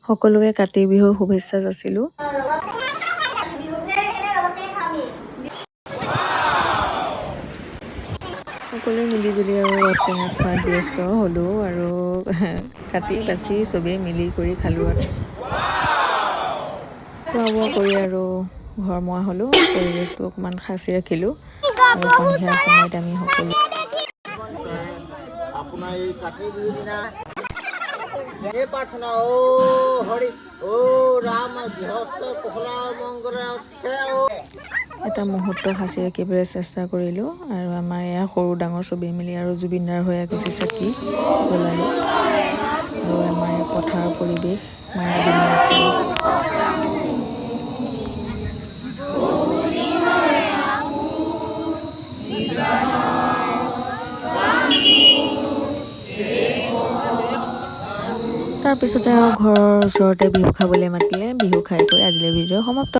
সকলোকে কাতি বিহুৰ শুভেচ্ছা যাচিলোঁ। সকলোৱে মিলিজুলি আৰু ৰদ টেঙা খোৱাত ব্যস্ত হ'লোঁ আৰু কাটি বাচি চবেই মিলি কৰি খালোঁ আৰু খোৱা বোৱা কৰি আৰু ঘৰ মোৱা হ'লোঁ। পৰিৱেশটো অকণমান সাঁচি ৰাখিলোঁ আৰু সন্ধিয়া সময়ত আমি সকলো আপোনাৰ এই কাতি বিহুৰ দিনা এই প্ৰাৰ্থনা হৰি ৰাম গৃহস্থ কুশলা মংগল এটা মুহূৰ্ত সাঁচি ৰাখিবলৈ চেষ্টা কৰিলোঁ আৰু আমাৰ এয়া সৰু ডাঙৰ চবেই মিলি আৰু জুবিনদাৰ হৈ এগছি চাকি জ্বলালোঁ আৰু আমাৰ পথাৰৰ পৰিৱেশ মায়াবিনী ৰাতি। তাৰপিছতে আৰু ঘৰৰ ওচৰতে বিহু খাবলৈ মাতিলে। বিহু খাই কৰি আজিলৈ ভিডিঅ' সমাপ্ত।